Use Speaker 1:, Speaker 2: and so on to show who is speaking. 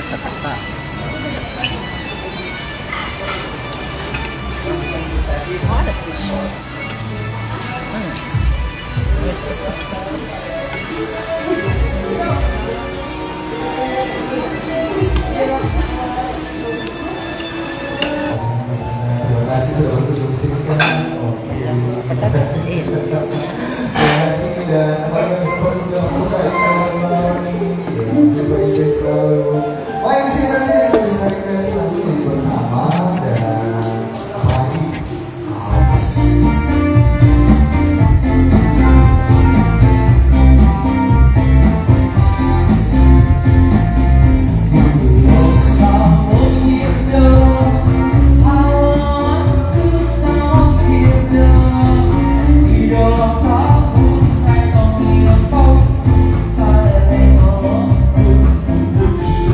Speaker 1: Teka-teka. Oh, ada fish.
Speaker 2: Terima kasih sudah berkunjung di sini kan. Oke. Terima kasih dan mari kita berkunjung ini. Terima kasih selalu. Oh, yang di sini